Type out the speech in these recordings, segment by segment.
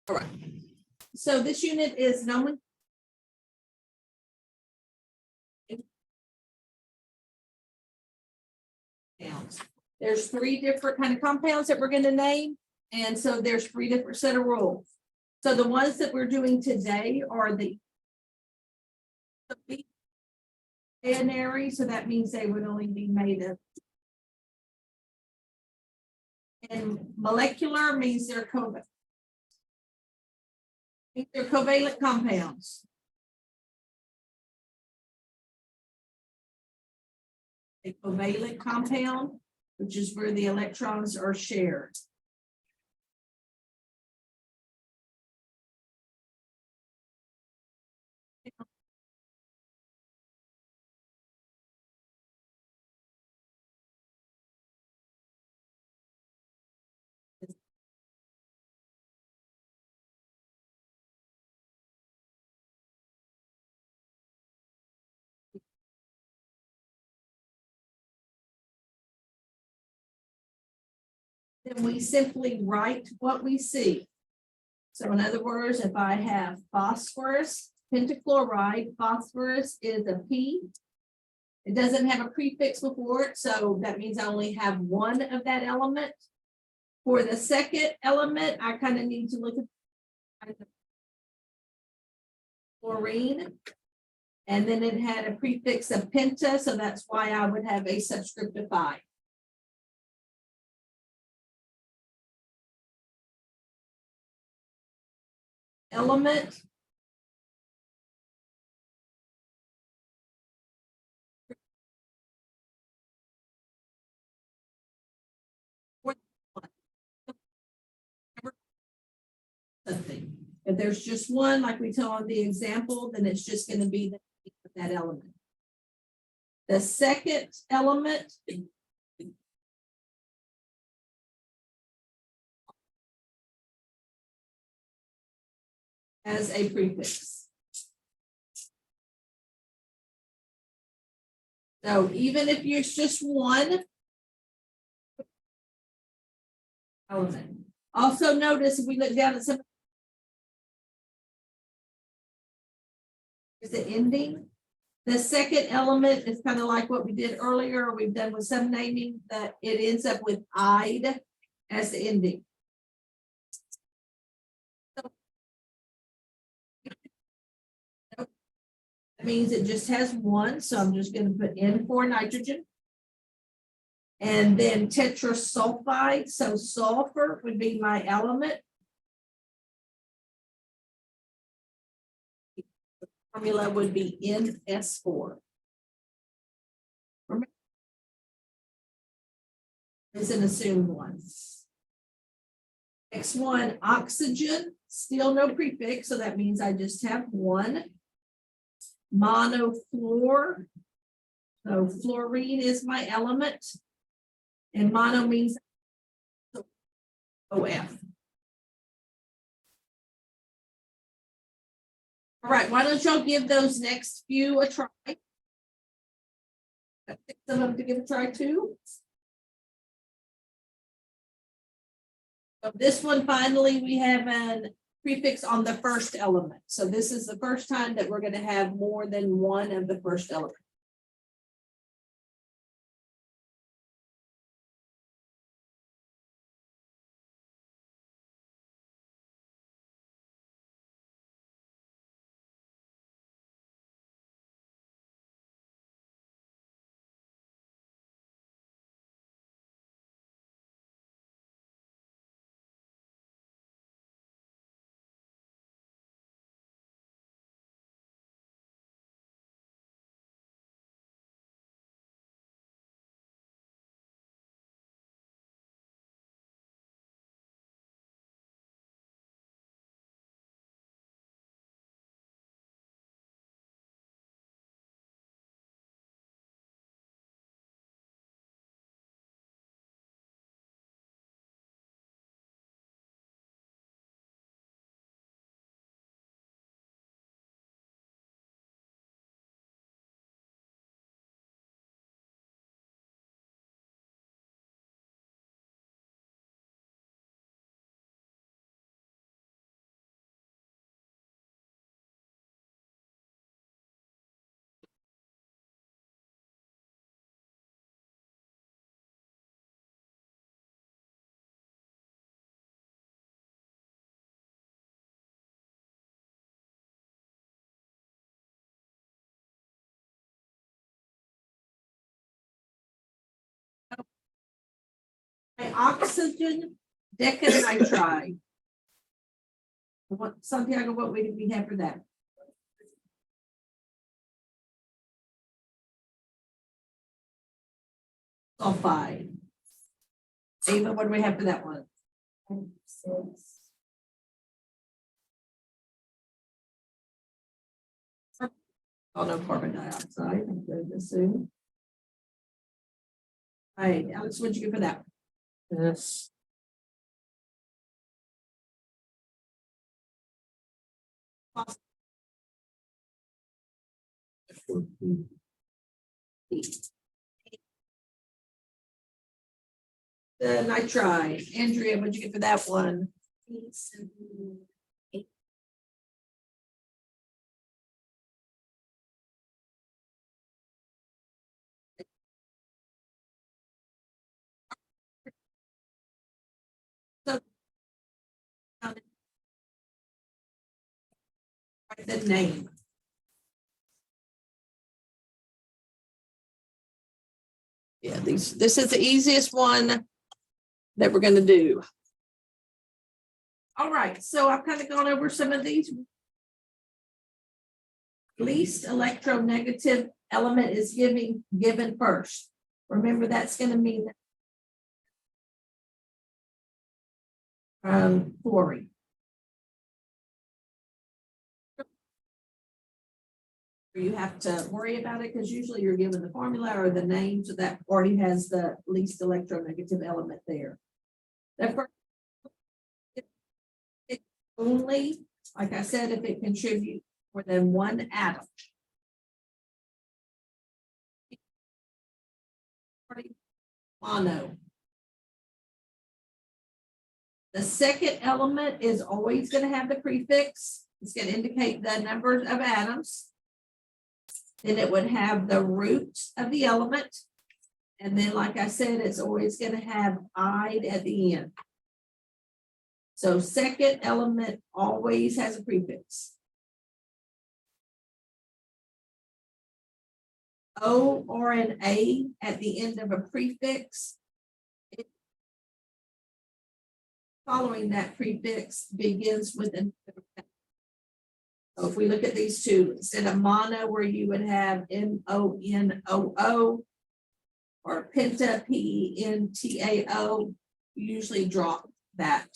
All right. So this unit is nomenclature. There's 3 different kind of compounds that we're going to name. And so there's 3 different set of rules. So the ones that we're doing today are the binary. So that means they would only be made of. And molecular means they're covalent. They're covalent compounds. A covalent compound, which is where the electrons are shared. Then we simply write what we see. So in other words, if I have phosphorus, pentachloride, phosphorus is a P. It doesn't have a prefix before it, so that means I only have one of that element. For the second element, I kind of need to look at chlorine. And then it had a prefix of penta, so that's why I would have a subscript of 5. Element. Something. If there's just one, like we saw in the example, then it's just going to be that element. The second element has a prefix. So even if it's just one element. Also notice if we look down at some, is the ending. The second element is kind of like what we did earlier. We've done with some naming that it ends up with "ide" as the ending. So that means it just has one. So I'm just going to put N for nitrogen. And then tetrasulfide. So sulfur would be my element. Formula would be NS4. Is an assumed one. Next one, oxygen, still no prefix, so that means I just have one. Monofluor, so fluorine is my element, and mono means OF. All right, why don't y'all give those next few a try? Some of them to give a try too. So this one, finally, we have a prefix on the first element. So this is the first time that we're going to have more than one of the first element. Oxygen decanitride. What, Santiago, what do we have for that? Sulfide. Ava, what do we have for that one? 6. Oh, no, carbon dioxide. I'm going to assume. All right, Alex, what'd you get for that? Yes. The nitride. Andrea, what'd you get for that one? So, the name. Yeah, this is the easiest one that we're going to do. All right, so I've kind of gone over some of these. Least electronegative element is given first. Remember, that's going to mean fluorine. You have to worry about it because usually you're given the formula or the name, so that already has the least electronegative element there. The first, it only, like I said, if it contributes more than one atom. Mono. The second element is always going to have the prefix. It's going to indicate the numbers of atoms. Then it would have the root of the element. And then, like I said, it's always going to have "ide" at the end. So second element always has a prefix. O or an A at the end of a prefix. Following that prefix begins with an. So if we look at these two, instead of mono, where you would have MONOO, or penta, PENTAO, you usually drop that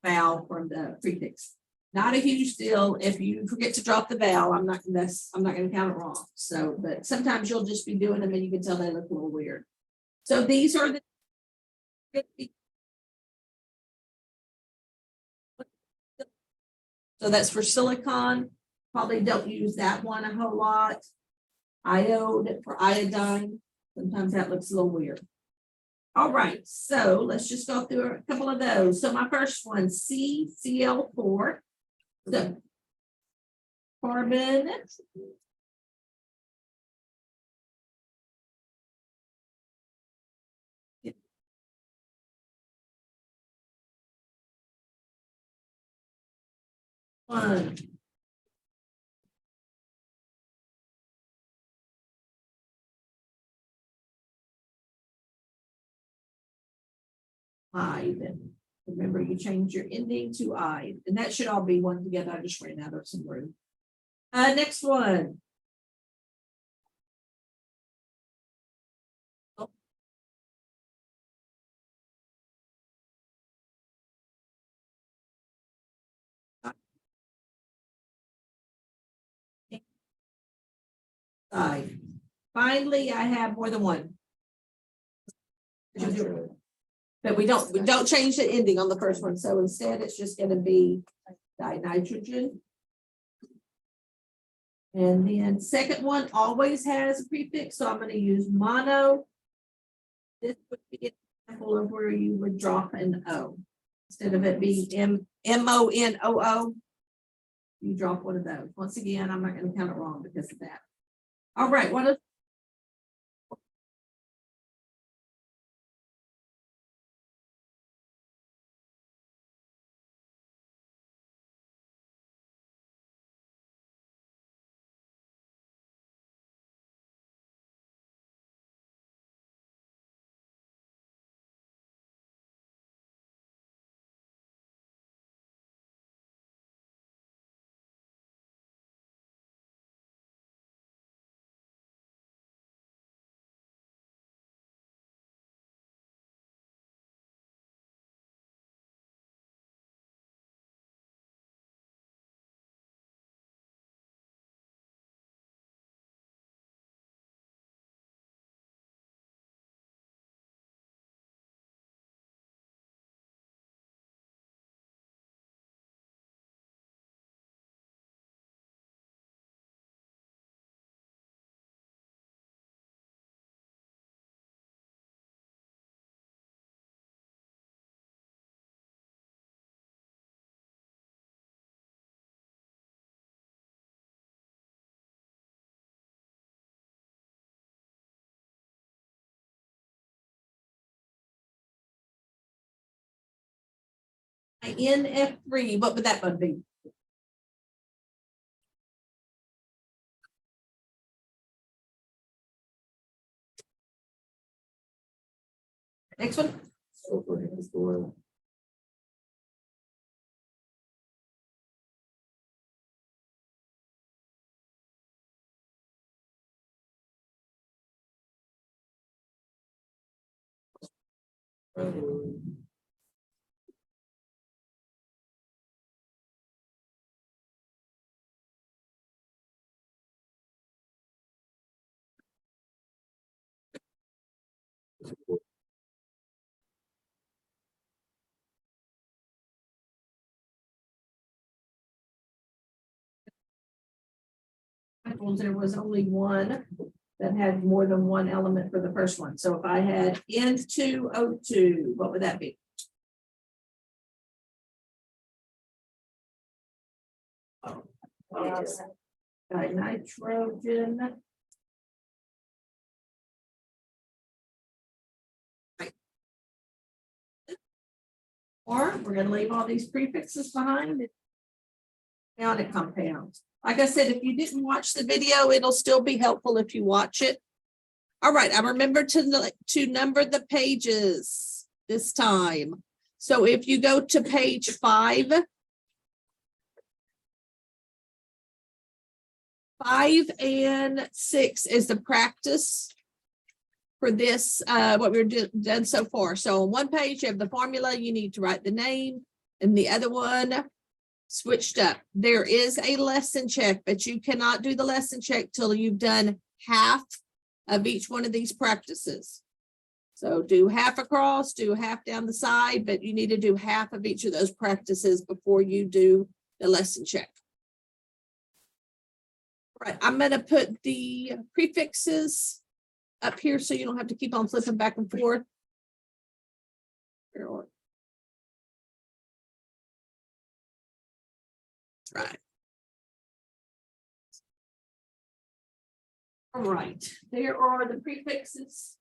vowel from the prefix. Not a huge deal. If you forget to drop the vowel, I'm not going to count it wrong. So, but sometimes you'll just be doing them and you can tell they look a little weird. So these are the. So that's for silicon. Probably don't use that one a whole lot. Iode for iodine. Sometimes that looks a little weird. All right, so let's just go through a couple of those. So my first one, CCl4. The carbon. One. Ide. Remember, you change your ending to "ide," and that should all be one together. I just ran out of some room. Next one. Side. Finally, I have more than one. But we don't change the ending on the first one. So instead, it's just going to be dinitrogen. And then second one always has a prefix, so I'm going to use mono. This would be an example of where you would drop an O. Instead of it being MONOO, you drop one of those. Once again, I'm not going to count it wrong because of that. All right, what is NF3, what would that one be? Next one. There was only one that had more than one element for the first one. So if I had N2O2, what would that be? Nitrogen. Or we're going to leave all these prefixes behind. Ionic compounds. Like I said, if you didn't watch the video, it'll still be helpful if you watch it. All right, I remember to number the pages this time. So if you go to page 5, 5 and 6 is the practice for this, what we've done so far. So on one page, you have the formula, you need to write the name, and the other one switched up. There is a lesson check, but you cannot do the lesson check till you've done half of each one of these practices. So do half across, do half down the side, but you need to do half of each of those practices before you do the lesson check. All right, I'm going to put the prefixes up here so you don't have to keep on flipping back and forth. Right. All right, there are the prefixes.